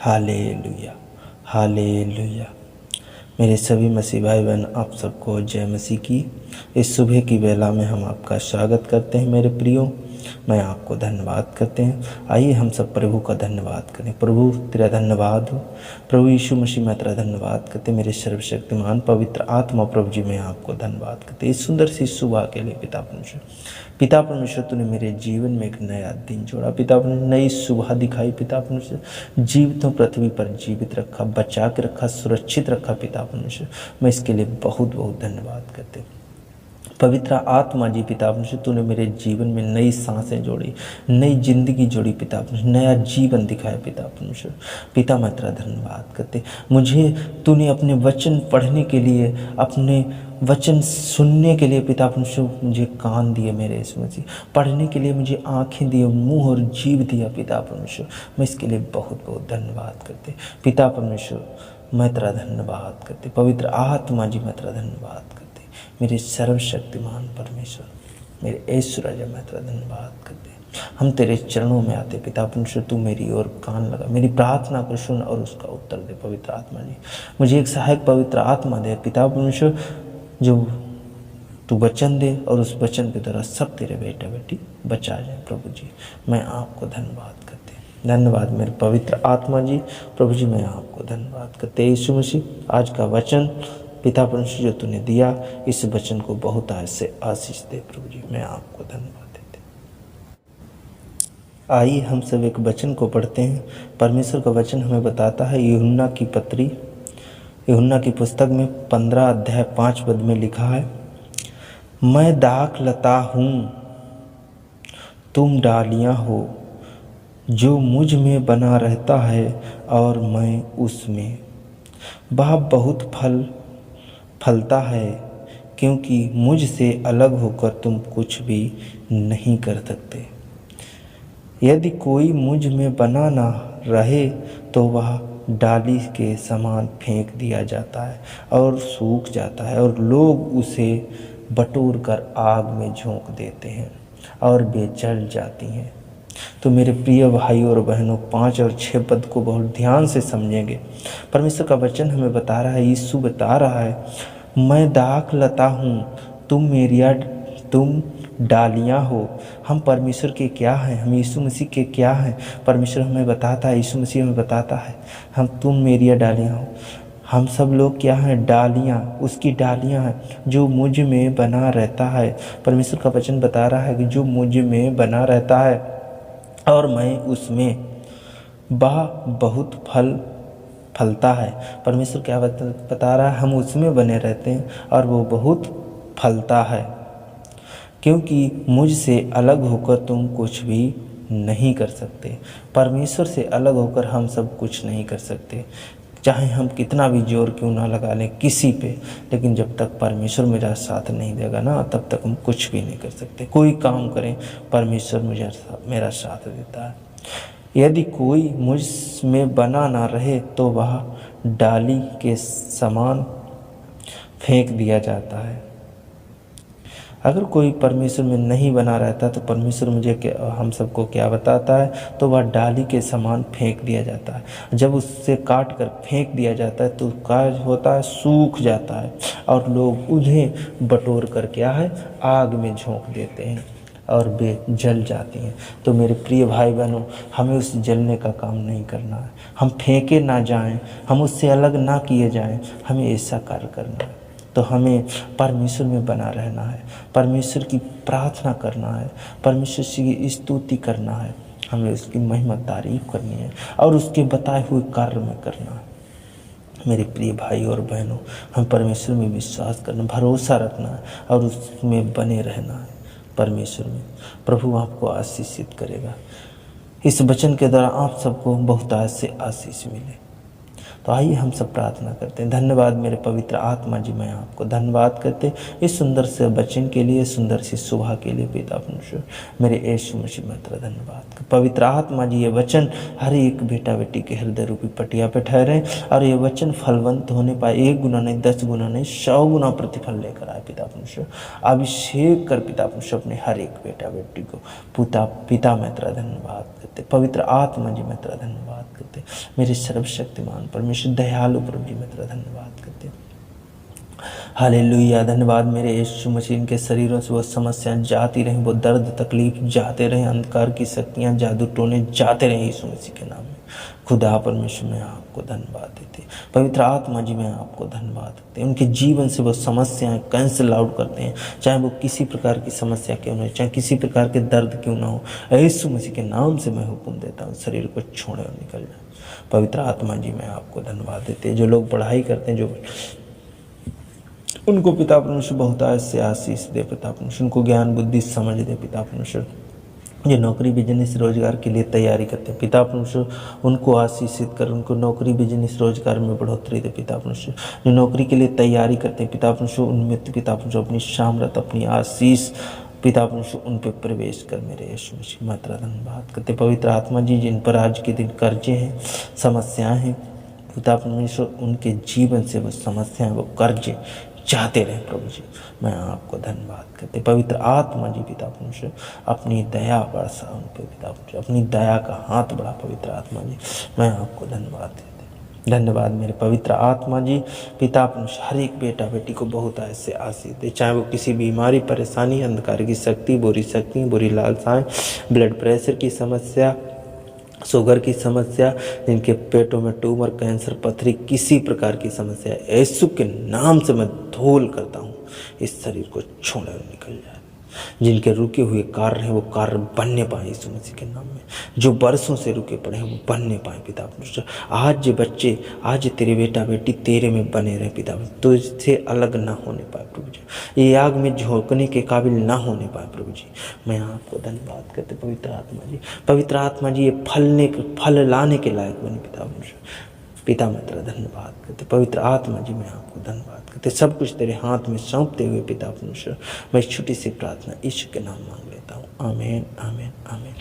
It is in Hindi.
Hallelujah, hallelujah. मेरे सभी मसीह भाई बहन, आप सबको जय मसीह की इस सुबह की बेला में हम आपका स्वागत करते हैं। मेरे प्रियो, मैं आपको धन्यवाद करते हैं। आइए हम सब प्रभु का धन्यवाद करें। प्रभु तेरा धन्यवाद हो। प्रभु यीशु मसीह मैं तेरा धन्यवाद करते। मेरे सर्वशक्तिमान पवित्र आत्मा प्रभु जी मैं आपको धन्यवाद करते इस सुंदर सी सुबह के लिए। पिता परमेश्वर तूने मेरे जीवन में एक नया दिन जोड़ा। पिता परमेश्वर नई सुबह दिखाई। पिता परमेश्वर जीवितों पृथ्वी पर जीवित रखा, बचा के रखा, सुरक्षित रखा। पिता परमेश्वर मैं इसके लिए बहुत बहुत धन्यवाद करते। पवित्र आत्मा जी पिता परमेश्वर तूने मेरे जीवन में नई सांसें जोड़ी, नई जिंदगी जोड़ी। पिता परमेश्वर नया जीवन दिखाया। पिता परमेश्वर पिता मैं तेरा धन्यवाद करते। मुझे तूने अपने वचन पढ़ने के लिए, अपने वचन सुनने के लिए पिता परमेश्वर मुझे कान दिए। मेरे यीशु मसीह पढ़ने के लिए मुझे आंखें दिए, मुंह और जीव दिया। पिता परमेश्वर मैं इसके लिए बहुत बहुत धन्यवाद करते। पिता परमेश्वर मैं तेरा धन्यवाद करते। पवित्र आत्मा जी मैं तेरा धन्यवाद करते। मेरे सर्वशक्तिमान परमेश्वर, मेरे यीशु राजा मैं तेरा धन्यवाद करते। हम तेरे चरणों में आते। पिता परमेश्वर तू मेरी ओर कान लगा, मेरी प्रार्थना को सुन और उसका उत्तर दे। पवित्र आत्मा जी मुझे एक सहायक पवित्र आत्मा दे। पिता परमेश्वर जो तू वचन दे और उस वचन के द्वारा सब तेरे बेटा बेटी बचा जाए। प्रभु जी मैं आपको धन्यवाद करते। धन्यवाद मेरे पवित्र आत्मा जी। प्रभु जी मैं आपको धन्यवाद करते। यीशु मसीह आज का वचन पिता परमेश्वर जो तूने दिया, इस वचन को बहुत आज से आशीष दे। प्रभु जी मैं आपको धन्यवाद देते। आइए हम सब एक वचन को पढ़ते हैं। परमेश्वर का वचन हमें बताता है यूहन्ना की पत्री, यूहन्ना की पुस्तक में 15 अध्याय 5 पद में लिखा है, मैं दाख लता हूँ, तुम डालियाँ हो। जो मुझ में बना रहता है और मैं उसमें, वह बहुत फलता है, क्योंकि मुझसे अलग होकर तुम कुछ भी नहीं कर सकते। यदि कोई मुझ में बना ना रहे तो वह डाली के समान फेंक दिया जाता है और सूख जाता है, और लोग उसे बटोर कर आग में झोंक देते हैं और वे जल जाती हैं। तो मेरे प्रिय भाई और बहनों, 5 और 6 पद को बहुत ध्यान से समझेंगे। परमेश्वर का वचन हमें बता रहा है, यीशु बता रहा है, मैं दाख लता हूँ, तुम डालियाँ हो। हम परमेश्वर के क्या हैं? हम यीशु मसीह के क्या हैं? परमेश्वर हमें बताता है, यीशु मसीह हमें बताता है, तुम मेरी डालियाँ हो। हम सब लोग क्या हैं? डालियाँ, उसकी डालियाँ हैं जो मुझ में बना रहता है। परमेश्वर का वचन बता रहा है कि जो मुझ में बना रहता है और मैं उसमें, वह बहुत फलता है। परमेश्वर क्या बता रहा है? हम उसमें बने रहते हैं और वो बहुत फलता है, क्योंकि मुझसे अलग होकर तुम कुछ भी नहीं कर सकते। परमेश्वर से अलग होकर हम सब कुछ नहीं कर सकते, चाहे हम कितना भी जोर क्यों ना लगा लें किसी पे, लेकिन जब तक परमेश्वर मेरा साथ नहीं देगा ना, तब तक हम कुछ भी नहीं कर सकते। कोई काम करें, परमेश्वर मेरा साथ देता है। यदि कोई मुझ में बना ना रहे तो वह डाली के समान फेंक दिया जाता है। अगर कोई परमेश्वर में नहीं बना रहता तो परमेश्वर हम सबको क्या बताता है? तो वह डाली के समान फेंक दिया जाता है। जब उससे काट कर फेंक दिया जाता है तो क्या होता है? सूख जाता है, और लोग उन्हें बटोर कर क्या है? आग में झोंक देते हैं और वे जल जाती हैं। तो मेरे प्रिय भाई बहनों, हमें उस जलने का काम नहीं करना है। हम फेंके ना जाएं, हम उससे अलग ना किए जाएं, हमें ऐसा कार्य करना है। तो हमें परमेश्वर में बना रहना है, परमेश्वर की प्रार्थना करना है, परमेश्वर की स्तुति करना है, हमें उसकी महिमा तारीफ करनी है और उसके बताए हुए कार्य में करना है। मेरे प्रिय भाई और बहनों, हम परमेश्वर में विश्वास करना, भरोसा रखना है और उसमें बने रहना है। परमेश्वर में प्रभु आपको आशीषित करेगा। इस वचन के द्वारा आप सबको बहुत आज से आशीष मिले। तो आइए हम सब प्रार्थना करते हैं। धन्यवाद मेरे पवित्र आत्मा जी, मैं आपको धन्यवाद करते हैं इस सुंदर से वचन के लिए, सुंदर सी सुबह के लिए पिता परमेश्वर। मेरे यीशु मसीह में तेरा धन्यवाद। पवित्र आत्मा जी, ये वचन हर एक बेटा बेटी के हृदय रूपी पटिया पे ठहरे और ये वचन फलवंत होने पाए, 1 गुना नहीं, 10 गुना नहीं, 100 गुना प्रतिफल लेकर आए पिता परमेश्वर। अभिषेक कर पिता परमेश्वर अपने हर एक बेटा बेटी को। पिता मैं तेरा धन्यवाद करते, पवित्र आत्मा जी मैं तेरा धन्यवाद करते, मेरे सर्वशक्तिमान परमेश्वर दयालु प्रभु जी मैं तेरा धन्यवाद करते। हालेलुया, धन्यवाद मेरे यीशु मसीह। इनके शरीरों से वो समस्याएं जाती रहें, वो दर्द तकलीफ जाते रहें, अंधकार की शक्तियां जादू टोने जाते रहें यीशु मसीह के नाम में। खुदा परमेश्वर मैं आपको धन्यवाद देते, पवित्र आत्मा जी मैं आपको धन्यवाद देते। उनके जीवन से वो समस्याएं कैंसिल आउट करते हैं, चाहे वो किसी प्रकार की समस्या क्यों ना हो, चाहे किसी प्रकार के दर्द क्यों ना हो, यीशु मसीह के नाम से मैं हुक्म देता हूँ, शरीर को छोड़े और निकल जाए। पवित्र आत्मा जी मैं आपको धन्यवाद देते। जो लोग पढ़ाई करते हैं, जो उनको पिता परमेश्वर बहुत से आशीष दे पिता परमेश्वर, उनको ज्ञान बुद्धि समझ दे पिता परमेश्वर। जो नौकरी बिजनेस रोजगार के लिए तैयारी करते हैं पिता परमेश्वर, उनको आशीषित कर, उनको नौकरी बिजनेस रोजगार में बढ़ोतरी दे पिता परमेश्वर। जो नौकरी के लिए तैयारी करते हैं पिता परमेश्वर, उनमें पिता परमेश्वर अपनी सामर्थ, अपनी आशीष पिता परमेश्वर उन पर प्रवेश कर। मेरे यीशु मसीह मैं तेरा धन्यवाद करते। पवित्र आत्मा जी, जिन पर आज के दिन कर्जे हैं, समस्याएं हैं पिता परमेश्वर, उनके जीवन से वो समस्याएं, वो कर्जे जाते रहे प्रभु जी, मैं आपको धन्यवाद करते। पवित्र आत्मा जी पिता परमेश्वर अपनी दया बरसा उन पर पिता परमेश्वर, अपनी दया का हाथ बढ़ा पवित्र आत्मा जी, मैं आपको धन्यवाद देते। धन्यवाद मेरे पवित्र आत्मा जी पिता परमेश्वर, हर एक बेटा बेटी को बहुत ऐसे आशीष दे, चाहे वो किसी बीमारी, परेशानी, अंधकार की शक्ति, बुरी लालसाएं, ब्लड प्रेशर की समस्या, शुगर की समस्या, जिनके पेटों में ट्यूमर, कैंसर, पथरी, किसी प्रकार की समस्या, यीशु के नाम से मैं धूल करता हूँ, इस शरीर को छोड़े और निकल जाए। जिनके रुके हुए कार्य हैं वो कार्य बनने पाए यीशु मसीह के नाम में। जो बरसों से रुके पड़े हैं वो बनने पाए पिता परमेश्वर। आज ये बच्चे, आज तेरे बेटा बेटी तेरे में बने रहे पिता परमेश्वर, तो इससे अलग ना होने पाए प्रभु जी, ये आग में झोंकने के काबिल ना होने पाए प्रभु जी, मैं आपको धन्यवाद करते पवित्र आत्मा जी। पवित्र आत्मा जी, ये फल लाने के लायक बने पिता परमेश्वर, पिता मैं तेरा धन्यवाद करते। पवित्र आत्मा जी मैं आपको धन्यवाद करते। सब कुछ तेरे हाथ में सौंपते हुए पिता परमेश्वर, मैं छोटी सी प्रार्थना ईश्वर के नाम मांग लेता हूँ। आमीन, आमीन, आमीन।